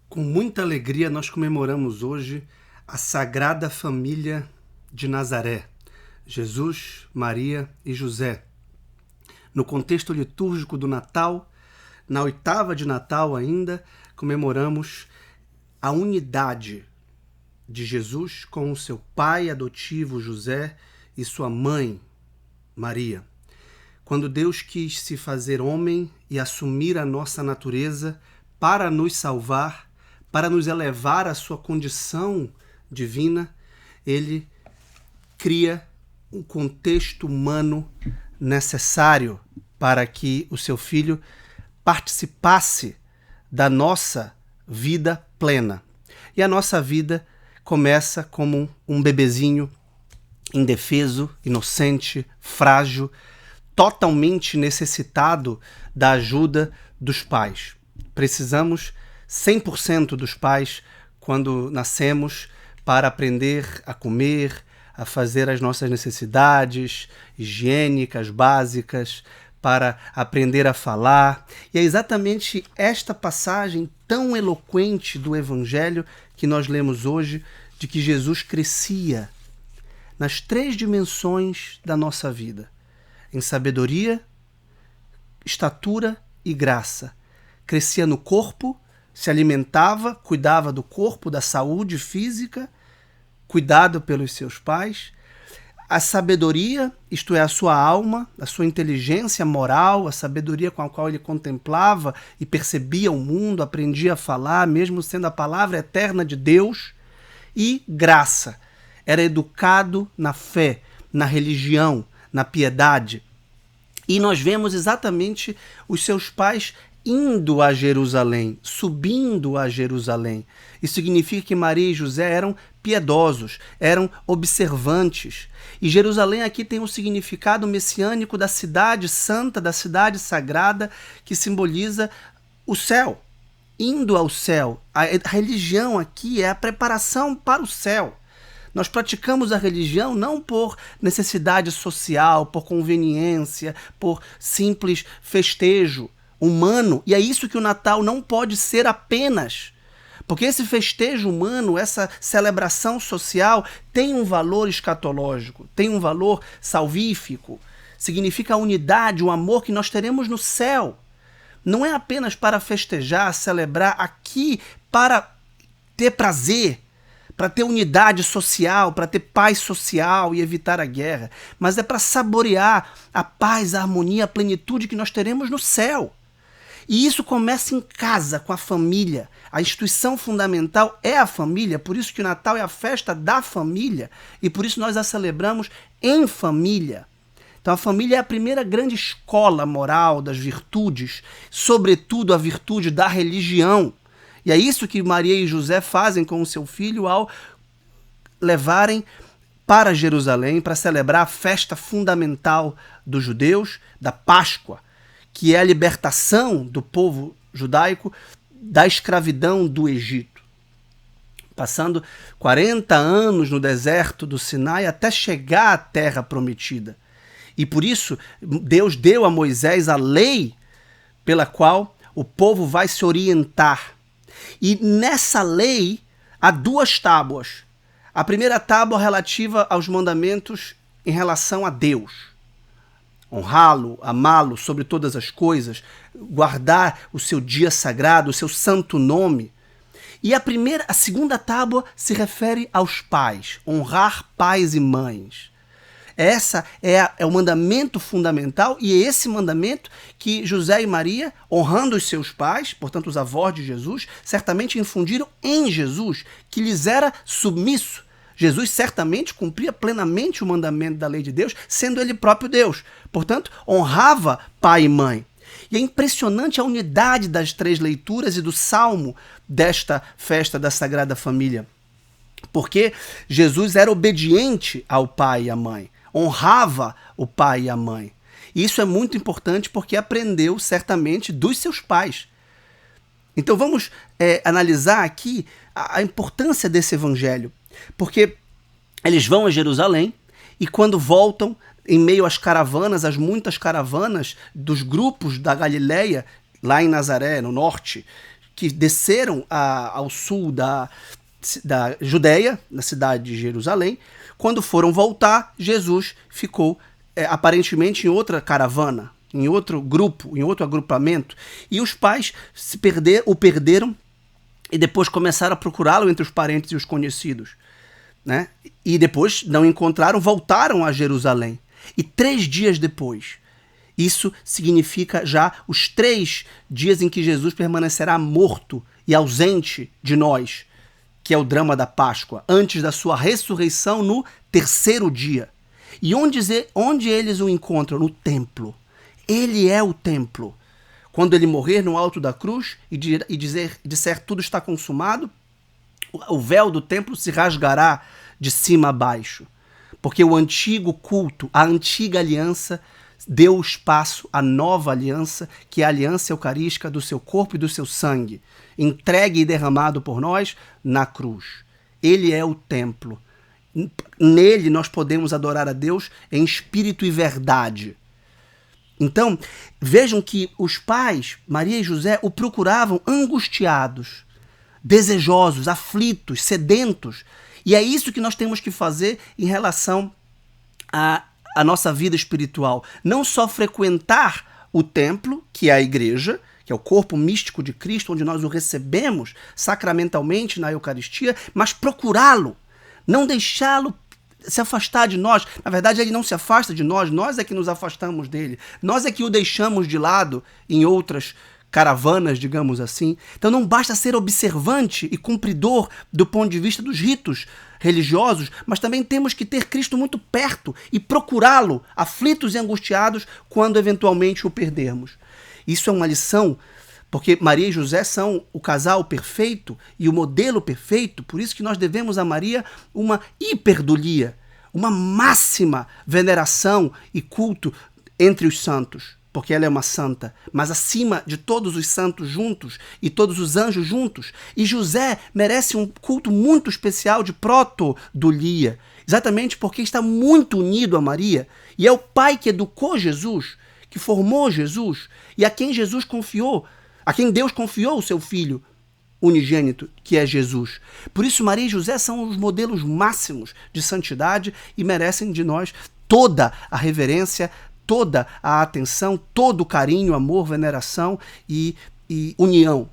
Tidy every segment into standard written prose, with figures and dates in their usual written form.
Com muita alegria, nós comemoramos hoje a Sagrada Família de Nazaré, Jesus, Maria e José. No contexto litúrgico do Natal, na oitava de Natal ainda, comemoramos a unidade de Jesus com o seu pai adotivo José e sua mãe Maria. Quando Deus quis se fazer homem e assumir a nossa natureza para nos salvar, para nos elevar à sua condição divina, ele cria um contexto humano necessário para que o seu filho participasse da nossa vida plena. E a nossa vida começa como um bebezinho indefeso, inocente, frágil, totalmente necessitado da ajuda dos pais. Precisamos 100% dos pais quando nascemos para aprender a comer, a fazer as nossas necessidades higiênicas, básicas, para aprender a falar. E é exatamente esta passagem tão eloquente do Evangelho que nós lemos hoje, de que Jesus crescia nas 3 dimensões da nossa vida: em sabedoria, estatura e graça. Crescia no corpo, se alimentava, cuidava do corpo, da saúde física, cuidado pelos seus pais. A sabedoria, isto é, a sua alma, a sua inteligência moral, a sabedoria com a qual ele contemplava e percebia o mundo, aprendia a falar, mesmo sendo a palavra eterna de Deus. E graça, era educado na fé, na religião, na piedade. E nós vemos exatamente os seus pais indo a Jerusalém, subindo a Jerusalém. Isso significa que Maria e José eram piedosos, eram observantes. E Jerusalém aqui tem um significado messiânico da cidade santa, da cidade sagrada, que simboliza o céu, indo ao céu. A religião aqui é a preparação para o céu. Nós praticamos a religião não por necessidade social, por conveniência, por simples festejo humano. E é isso que o Natal não pode ser apenas. Porque esse festejo humano, essa celebração social, tem um valor escatológico, tem um valor salvífico. Significa a unidade, o amor que nós teremos no céu. Não é apenas para festejar, celebrar aqui, para ter prazer, para ter unidade social, para ter paz social e evitar a guerra, mas é para saborear a paz, a harmonia, a plenitude que nós teremos no céu. E isso começa em casa, com a família. A instituição fundamental é a família, por isso que o Natal é a festa da família, e por isso nós a celebramos em família. Então a família é a primeira grande escola moral das virtudes, sobretudo a virtude da religião. E é isso que Maria e José fazem com o seu filho ao levarem para Jerusalém para celebrar a festa fundamental dos judeus, da Páscoa, que é a libertação do povo judaico da escravidão do Egito. Passando 40 anos no deserto do Sinai até chegar à terra prometida. E por isso Deus deu a Moisés a lei pela qual o povo vai se orientar. E nessa lei há 2 tábuas. A primeira tábua relativa aos mandamentos em relação a Deus. Honrá-lo, amá-lo sobre todas as coisas, guardar o seu dia sagrado, o seu santo nome. E a segunda tábua se refere aos pais, honrar pais e mães. Essa é o mandamento fundamental, e é esse mandamento que José e Maria, honrando os seus pais, portanto os avós de Jesus, certamente infundiram em Jesus, que lhes era submisso. Jesus certamente cumpria plenamente o mandamento da lei de Deus, sendo ele próprio Deus. Portanto, honrava pai e mãe. E é impressionante a unidade das 3 leituras e do salmo desta festa da Sagrada Família. Porque Jesus era obediente ao pai e à mãe, honrava o pai e a mãe. E isso é muito importante porque aprendeu certamente dos seus pais. Então vamos analisar aqui a importância desse evangelho. Porque eles vão a Jerusalém e quando voltam, em meio às caravanas, às muitas caravanas dos grupos da Galileia, lá em Nazaré, no norte, que desceram ao sul da Judéia, na cidade de Jerusalém. Quando foram voltar, Jesus ficou aparentemente em outra caravana, em outro grupo, em outro agrupamento, e os pais o perderam e depois começaram a procurá-lo entre os parentes e os conhecidos, né? E depois não encontraram, voltaram a Jerusalém. E 3 dias depois, isso significa já os 3 dias em que Jesus permanecerá morto e ausente de nós, que é o drama da Páscoa, antes da sua ressurreição no 3º dia. E onde eles o encontram? No templo. Ele é o templo. Quando ele morrer no alto da cruz e disser tudo está consumado, o véu do templo se rasgará de cima a baixo. Porque o antigo culto, a antiga aliança, deu espaço à nova aliança, que é a aliança eucarística do seu corpo e do seu sangue, entregue e derramado por nós na cruz. Ele é o templo. Nele nós podemos adorar a Deus em espírito e verdade. Então, vejam que os pais, Maria e José, o procuravam angustiados, desejosos, aflitos, sedentos. E é isso que nós temos que fazer em relação à nossa vida espiritual. Não só frequentar o templo, que é a igreja, que é o corpo místico de Cristo, onde nós o recebemos sacramentalmente na Eucaristia, mas procurá-lo, não deixá-lo se afastar de nós. Na verdade, ele não se afasta de nós, nós é que nos afastamos dele. Nós é que o deixamos de lado em outras caravanas, digamos assim. Então não basta ser observante e cumpridor do ponto de vista dos ritos religiosos, mas também temos que ter Cristo muito perto e procurá-lo, aflitos e angustiados, quando eventualmente o perdermos. Isso é uma lição, porque Maria e José são o casal perfeito e o modelo perfeito, por isso que nós devemos a Maria uma hiperdulia, uma máxima veneração e culto entre os santos, porque ela é uma santa, mas acima de todos os santos juntos e todos os anjos juntos. E José merece um culto muito especial de protodulia, exatamente porque está muito unido a Maria, e é o pai que educou Jesus, que formou Jesus, e a quem Jesus confiou, a quem Deus confiou o seu Filho unigênito, que é Jesus. Por isso, Maria e José são os modelos máximos de santidade e merecem de nós toda a reverência, toda a atenção, todo o carinho, amor, veneração e união.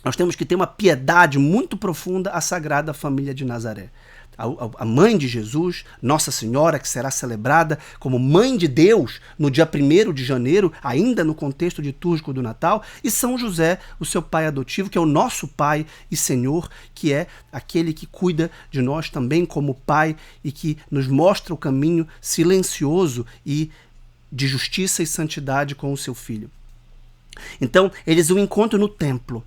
Nós temos que ter uma piedade muito profunda à Sagrada Família de Nazaré. A mãe de Jesus, Nossa Senhora, que será celebrada como Mãe de Deus no dia 1º de janeiro, ainda no contexto litúrgico do Natal, e São José, o seu pai adotivo, que é o nosso Pai e Senhor, que é aquele que cuida de nós também como Pai e que nos mostra o caminho silencioso e de justiça e santidade com o seu Filho. Então, eles o encontram no templo.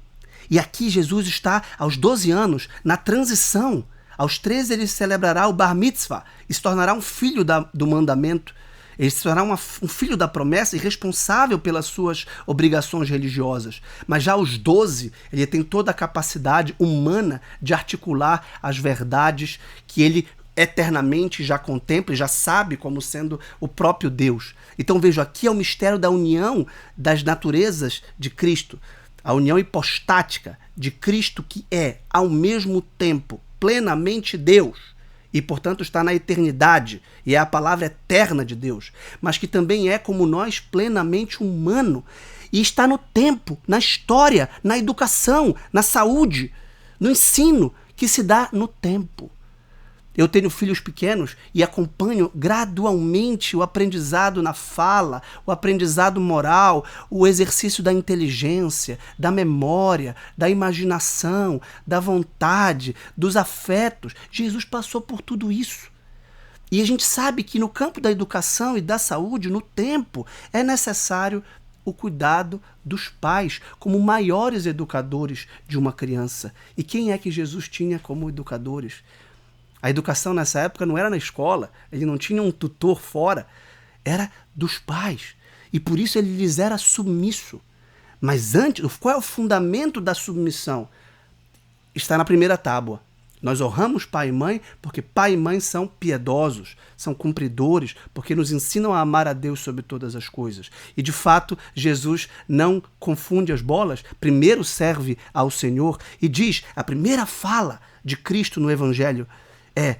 E aqui Jesus está, aos 12 anos, na transição. Aos 13 ele celebrará o Bar Mitzvah e se tornará um filho do mandamento. Ele se tornará um filho da promessa e responsável pelas suas obrigações religiosas. Mas já aos 12, ele tem toda a capacidade humana de articular as verdades que ele eternamente já contempla e já sabe como sendo o próprio Deus. Então vejo, aqui é o mistério da união das naturezas de Cristo. A união hipostática de Cristo, que é, ao mesmo tempo, plenamente Deus, e portanto está na eternidade, e é a palavra eterna de Deus, mas que também é, como nós, plenamente humano, e está no tempo, na história, na educação, na saúde, no ensino, que se dá no tempo. Eu tenho filhos pequenos e acompanho gradualmente o aprendizado na fala, o aprendizado moral, o exercício da inteligência, da memória, da imaginação, da vontade, dos afetos. Jesus passou por tudo isso. E a gente sabe que no campo da educação e da saúde, no tempo, é necessário o cuidado dos pais como maiores educadores de uma criança. E quem é que Jesus tinha como educadores? A educação nessa época não era na escola, ele não tinha um tutor fora, era dos pais. E por isso ele lhes era submisso. Mas antes, qual é o fundamento da submissão? Está na primeira tábua. Nós honramos pai e mãe porque pai e mãe são piedosos, são cumpridores, porque nos ensinam a amar a Deus sobre todas as coisas. E, de fato, Jesus não confunde as bolas, primeiro serve ao Senhor e diz, a primeira fala de Cristo no Evangelho é: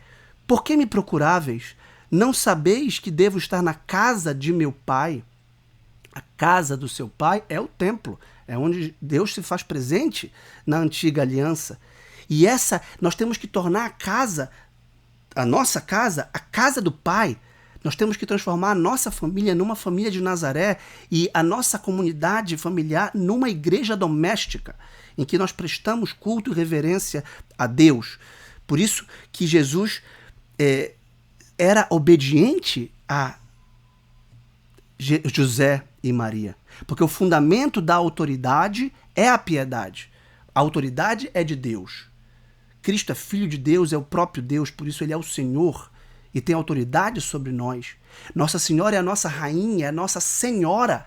por que me procuráveis? Não sabeis que devo estar na casa de meu Pai? A casa do seu Pai é o templo, é onde Deus se faz presente na antiga aliança. E nós temos que tornar a nossa casa, a casa do Pai. Nós temos que transformar a nossa família numa família de Nazaré e a nossa comunidade familiar numa igreja doméstica, em que nós prestamos culto e reverência a Deus. Por isso que Jesus era obediente a José e Maria. Porque o fundamento da autoridade é a piedade. A autoridade é de Deus. Cristo é filho de Deus, é o próprio Deus, por isso ele é o Senhor e tem autoridade sobre nós. Nossa Senhora é a nossa rainha, é a nossa senhora.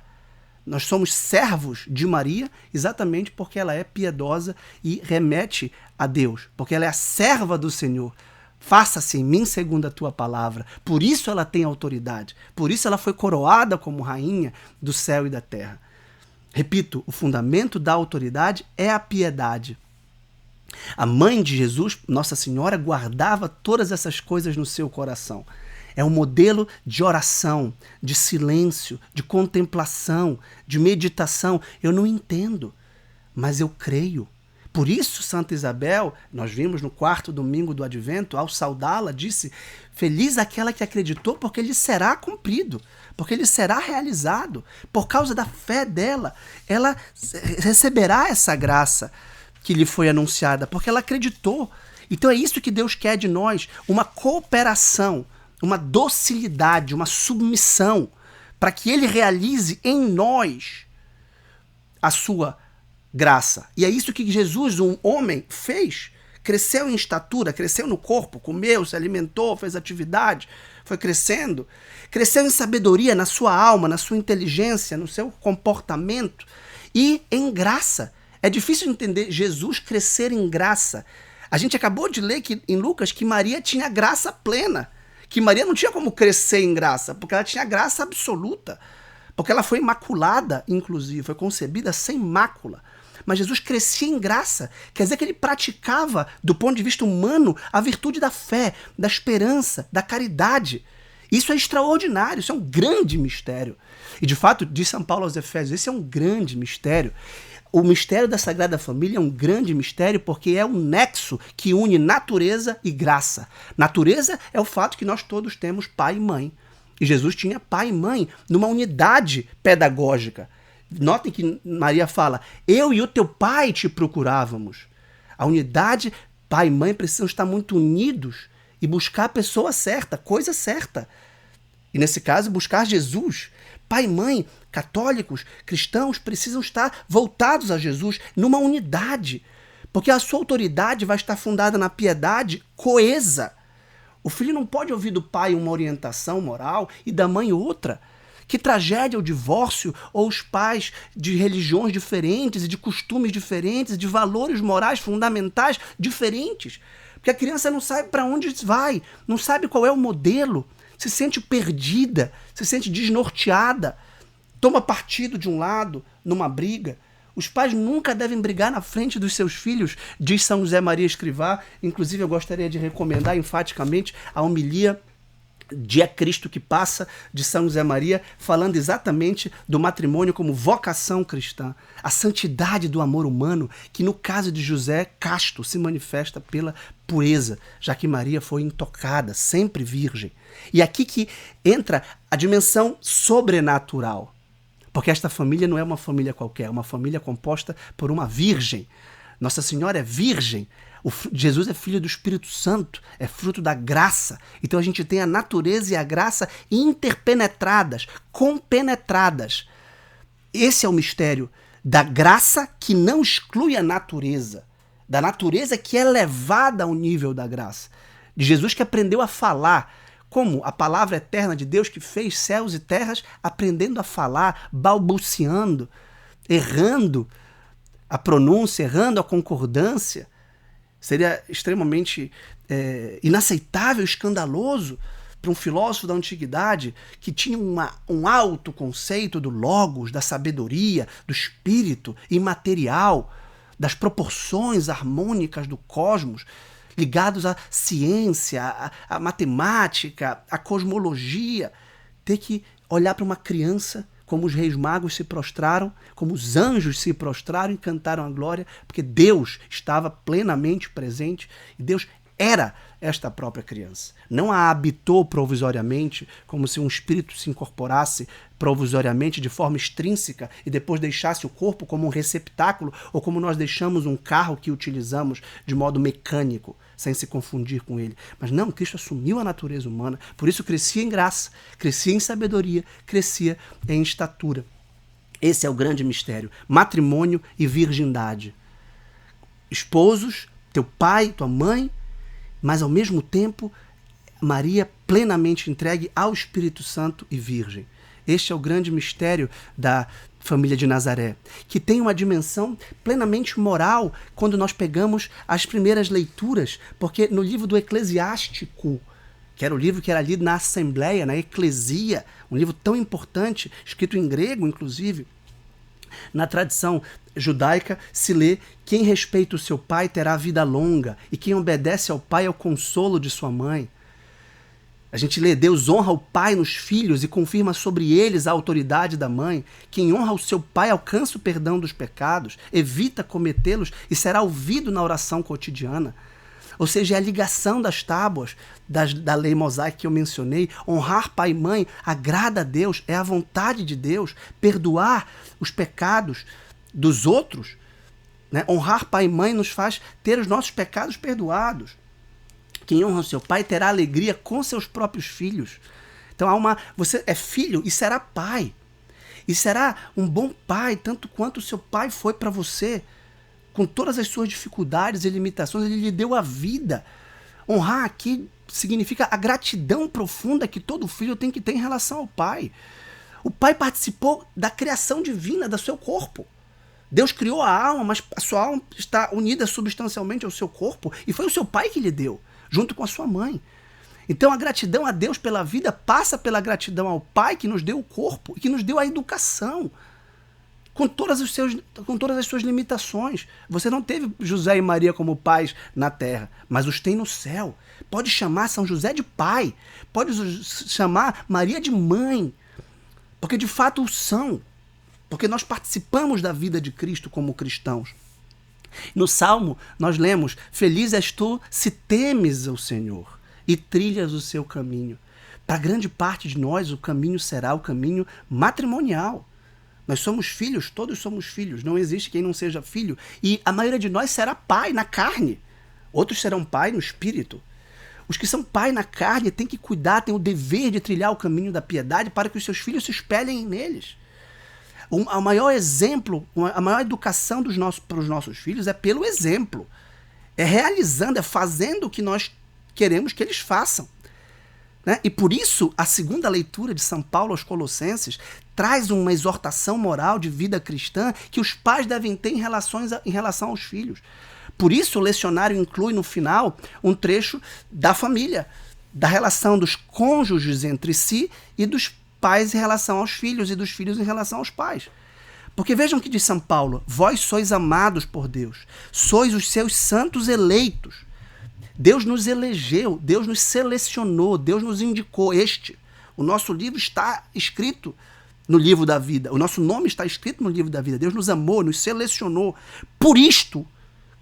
Nós somos servos de Maria exatamente porque ela é piedosa e remete a Deus, porque ela é a serva do Senhor. Faça-se em mim segundo a tua palavra. Por isso ela tem autoridade, por isso ela foi coroada como rainha do céu e da terra. Repito, o fundamento da autoridade é a piedade. A mãe de Jesus, Nossa Senhora, guardava todas essas coisas no seu coração. É um modelo de oração, de silêncio, de contemplação, de meditação. Eu não entendo, mas eu creio. Por isso, Santa Isabel, nós vimos no 4º domingo do Advento, ao saudá-la, disse: feliz aquela que acreditou, porque lhe será cumprido, porque lhe será realizado. Por causa da fé dela, ela receberá essa graça que lhe foi anunciada, porque ela acreditou. Então é isso que Deus quer de nós, uma cooperação, uma docilidade, uma submissão, para que ele realize em nós a sua graça. E é isso que Jesus, um homem, fez. Cresceu em estatura, cresceu no corpo, comeu, se alimentou, fez atividade, foi crescendo. Cresceu em sabedoria, na sua alma, na sua inteligência, no seu comportamento e em graça. É difícil entender Jesus crescer em graça. A gente acabou de ler em Lucas que Maria tinha graça plena, que Maria não tinha como crescer em graça, porque ela tinha graça absoluta, porque ela foi imaculada, inclusive, foi concebida sem mácula. Mas Jesus crescia em graça, quer dizer que ele praticava, do ponto de vista humano, a virtude da fé, da esperança, da caridade. Isso é extraordinário, isso é um grande mistério. E de fato, diz São Paulo aos Efésios, esse é um grande mistério. O mistério da Sagrada Família é um grande mistério porque é um nexo que une natureza e graça. Natureza é o fato que nós todos temos pai e mãe. E Jesus tinha pai e mãe numa unidade pedagógica. Notem que Maria fala, eu e o teu pai te procurávamos. A unidade, pai e mãe precisam estar muito unidos e buscar a pessoa certa, coisa certa. E nesse caso, buscar Jesus. Pai e mãe, católicos, cristãos, precisam estar voltados a Jesus numa unidade, porque a sua autoridade vai estar fundada na piedade coesa. O filho não pode ouvir do pai uma orientação moral e da mãe outra. Que tragédia o divórcio ou os pais de religiões diferentes e de costumes diferentes, de valores morais fundamentais diferentes. Porque a criança não sabe para onde vai, não sabe qual é o modelo, se sente perdida, se sente desnorteada, toma partido de um lado numa briga. Os pais nunca devem brigar na frente dos seus filhos, diz São José Maria Escrivá. Inclusive eu gostaria de recomendar enfaticamente a homilia de É Cristo que Passa, de São José Maria, falando exatamente do matrimônio como vocação cristã, a santidade do amor humano, que no caso de José, casto, se manifesta pela pureza, já que Maria foi intocada, sempre virgem. E aqui que entra a dimensão sobrenatural, porque esta família não é uma família qualquer, é uma família composta por uma virgem. Nossa Senhora é virgem. Jesus é filho do Espírito Santo, é fruto da graça. Então a gente tem a natureza e a graça interpenetradas, compenetradas. Esse é o mistério da graça que não exclui a natureza, da natureza que é levada ao nível da graça. De Jesus que aprendeu a falar, como a palavra eterna de Deus que fez céus e terras, aprendendo a falar, balbuciando, errando a pronúncia, errando a concordância. Seria extremamente inaceitável, escandaloso para um filósofo da antiguidade que tinha um alto conceito do logos, da sabedoria, do espírito imaterial, das proporções harmônicas do cosmos, ligados à ciência, à matemática, à cosmologia, ter que olhar para uma criança como os reis magos se prostraram, como os anjos se prostraram e cantaram a glória, porque Deus estava plenamente presente e Deus era esta própria criança. Não a habitou provisoriamente, como se um espírito se incorporasse provisoriamente de forma extrínseca e depois deixasse o corpo como um receptáculo ou como nós deixamos um carro que utilizamos de modo mecânico, sem se confundir com ele. Mas não, Cristo assumiu a natureza humana, por isso crescia em graça, crescia em sabedoria, crescia em estatura. Esse é o grande mistério. Matrimônio e virgindade. Esposos, teu pai, tua mãe, mas ao mesmo tempo Maria plenamente entregue ao Espírito Santo e virgem. Este é o grande mistério da família de Nazaré, que tem uma dimensão plenamente moral quando nós pegamos as primeiras leituras, porque no livro do Eclesiástico, que era o livro que era lido na Assembleia, na Eclesia, um livro tão importante, escrito em grego, inclusive, na tradição judaica se lê: quem respeita o seu pai terá vida longa, e quem obedece ao pai é o consolo de sua mãe. A gente lê: Deus honra o pai nos filhos e confirma sobre eles a autoridade da mãe. Quem honra o seu pai alcança o perdão dos pecados, evita cometê-los e será ouvido na oração cotidiana. Ou seja, é a ligação das tábuas da lei mosaica que eu mencionei. Honrar pai e mãe agrada a Deus, é a vontade de Deus. Perdoar os pecados dos outros, né? Honrar pai e mãe nos faz ter os nossos pecados perdoados. Quem honra o seu pai terá alegria com seus próprios filhos. Então você é filho e será pai. E será um bom pai, tanto quanto o seu pai foi para você. Com todas as suas dificuldades e limitações, ele lhe deu a vida. Honrar aqui significa a gratidão profunda que todo filho tem que ter em relação ao pai. O pai participou da criação divina do seu corpo. Deus criou a alma, mas a sua alma está unida substancialmente ao seu corpo, e foi o seu pai que lhe deu, junto com a sua mãe. Então a gratidão a Deus pela vida passa pela gratidão ao pai que nos deu o corpo e que nos deu a educação. Com todas as suas limitações. Você não teve José e Maria como pais na terra, mas os tem no céu. Pode chamar São José de pai, pode chamar Maria de mãe, porque de fato o são, porque nós participamos da vida de Cristo como cristãos. No Salmo nós lemos: feliz és tu se temes o Senhor e trilhas o seu caminho. Para grande parte de nós o caminho será o caminho matrimonial. Nós somos filhos, todos somos filhos, não existe quem não seja filho. E a maioria de nós será pai na carne. Outros serão pai no espírito. Os que são pai na carne têm que cuidar, têm o dever de trilhar o caminho da piedade para que os seus filhos se espelhem neles. O maior exemplo, a maior educação para os nossos filhos é pelo exemplo. É realizando, é fazendo o que nós queremos que eles façam. Né? E por isso, a segunda leitura de São Paulo aos Colossenses traz uma exortação moral de vida cristã que os pais devem ter em relação aos filhos. Por isso, o lecionário inclui no final um trecho da família, da relação dos cônjuges entre si e dos pais em relação aos filhos e dos filhos em relação aos pais. Porque vejam o que diz São Paulo: vós sois amados por Deus, sois os seus santos eleitos. Deus nos elegeu, Deus nos selecionou, Deus nos indicou. O nosso livro está escrito no livro da vida, o nosso nome está escrito no livro da vida. Deus nos amou, nos selecionou. Por isto,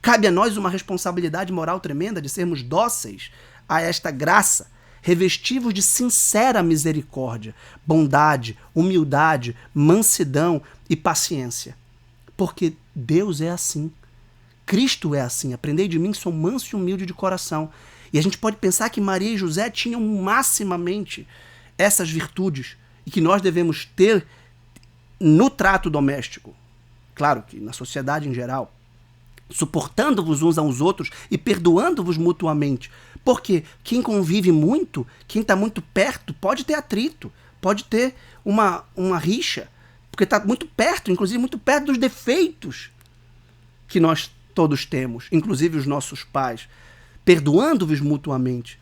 cabe a nós uma responsabilidade moral tremenda de sermos dóceis a esta graça, revestivos de sincera misericórdia, bondade, humildade, mansidão e paciência. Porque Deus é assim. Cristo é assim: aprendei de mim, sou manso e humilde de coração. E a gente pode pensar que Maria e José tinham maximamente essas virtudes e que nós devemos ter no trato doméstico. Claro que na sociedade em geral, suportando-vos uns aos outros e perdoando-vos mutuamente. Porque quem convive muito, quem está muito perto, pode ter atrito, pode ter uma rixa, porque está muito perto, inclusive muito perto dos defeitos que nós todos temos, inclusive os nossos pais, perdoando-vos mutuamente.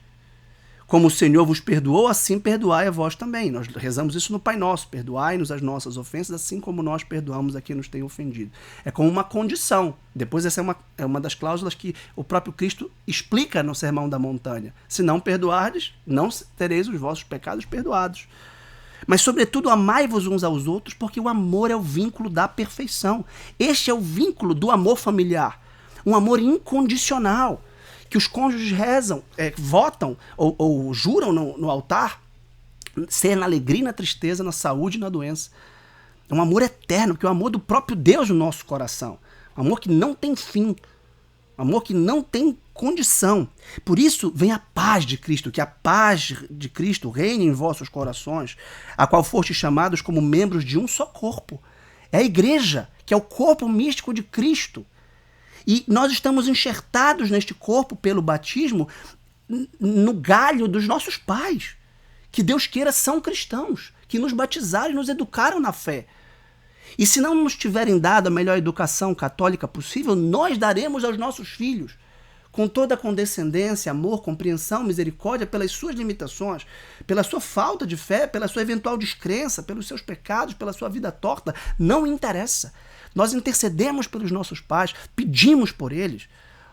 Como o Senhor vos perdoou, assim perdoai a vós também. Nós rezamos isso no Pai Nosso. Perdoai-nos as nossas ofensas, assim como nós perdoamos a quem nos tem ofendido. É como uma condição. Depois essa é uma das cláusulas que o próprio Cristo explica no Sermão da Montanha. Se não perdoardes, não tereis os vossos pecados perdoados. Mas, sobretudo, amai-vos uns aos outros, porque o amor é o vínculo da perfeição. Este é o vínculo do amor familiar. Um amor incondicional, que os cônjuges rezam, votam ou juram no altar, ser na alegria e na tristeza, na saúde e na doença. É um amor eterno, que é o amor do próprio Deus no nosso coração. Um amor que não tem fim. Um amor que não tem condição. Por isso vem a paz de Cristo, que a paz de Cristo reine em vossos corações, a qual fostes chamados como membros de um só corpo. É a igreja, que é o corpo místico de Cristo. E nós estamos enxertados neste corpo pelo batismo no galho dos nossos pais, que Deus queira são cristãos, que nos batizaram e nos educaram na fé. E se não nos tiverem dado a melhor educação católica possível, nós daremos aos nossos filhos, com toda a condescendência, amor, compreensão, misericórdia, pelas suas limitações, pela sua falta de fé, pela sua eventual descrença, pelos seus pecados, pela sua vida torta. Não interessa. Nós intercedemos pelos nossos pais, pedimos por eles,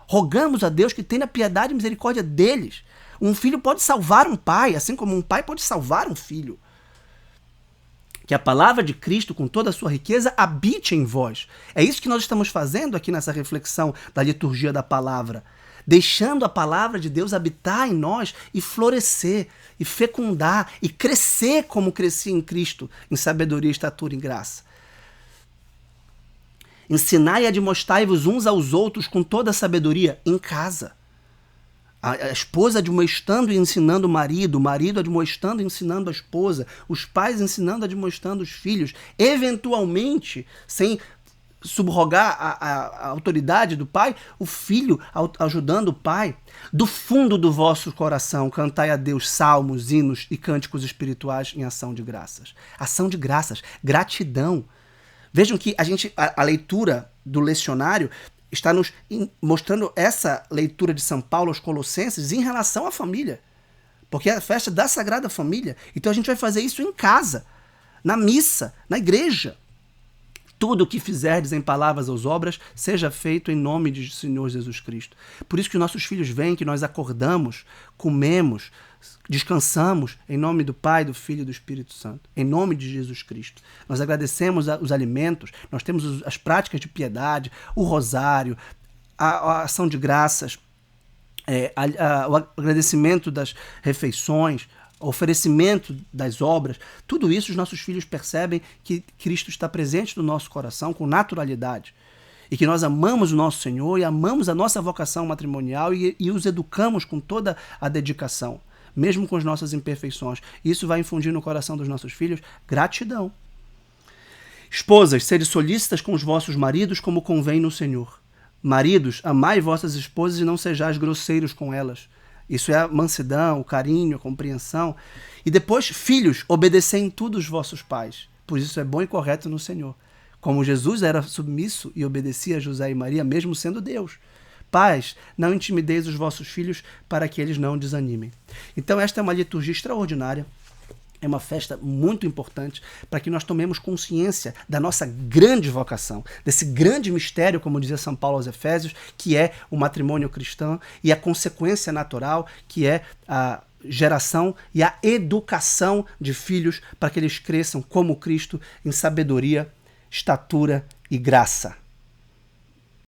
rogamos a Deus que tenha piedade e misericórdia deles. Um filho pode salvar um pai, assim como um pai pode salvar um filho. Que a palavra de Cristo, com toda a sua riqueza, habite em vós. É isso que nós estamos fazendo aqui nessa reflexão da liturgia da palavra. Deixando a palavra de Deus habitar em nós e florescer, e fecundar, e crescer como crescia em Cristo, em sabedoria, estatura e graça. Ensinai e admoestai-vos uns aos outros com toda a sabedoria em casa. A esposa admoestando e ensinando o marido admoestando e ensinando a esposa, os pais ensinando e admoestando os filhos, eventualmente, sem subrogar a autoridade do pai, o filho ajudando o pai. Do fundo do vosso coração, cantai a Deus salmos, hinos e cânticos espirituais em ação de graças. Ação de graças, gratidão. Vejam que a leitura do lecionário está nos mostrando essa leitura de São Paulo aos Colossenses em relação à família. Porque é a festa da Sagrada Família. Então a gente vai fazer isso em casa, na missa, na igreja. Tudo o que fizerdes em palavras ou obras, seja feito em nome de Senhor Jesus Cristo. Por isso que nossos filhos vêm, que nós acordamos, comemos, descansamos em nome do Pai, do Filho e do Espírito Santo, em nome de Jesus Cristo. Nós agradecemos os alimentos, nós temos as práticas de piedade, o rosário, a ação de graças, o agradecimento das refeições, o oferecimento das obras. Tudo isso os nossos filhos percebem que Cristo está presente no nosso coração com naturalidade. E que nós amamos o nosso Senhor e amamos a nossa vocação matrimonial e os educamos com toda a dedicação, mesmo com as nossas imperfeições. Isso vai infundir no coração dos nossos filhos gratidão. Esposas, sede solícitas com os vossos maridos como convém no Senhor. Maridos, amai vossas esposas e não sejais grosseiros com elas. Isso é a mansidão, o carinho, a compreensão. E depois, filhos, obedecei em tudo os vossos pais. Por isso é bom e correto no Senhor. Como Jesus era submisso e obedecia a José e Maria, mesmo sendo Deus. Pais, não intimideis os vossos filhos para que eles não desanimem. Então esta é uma liturgia extraordinária. É uma festa muito importante para que nós tomemos consciência da nossa grande vocação, desse grande mistério, como dizia São Paulo aos Efésios, que é o matrimônio cristão e a consequência natural, que é a geração e a educação de filhos para que eles cresçam como Cristo em sabedoria, estatura e graça.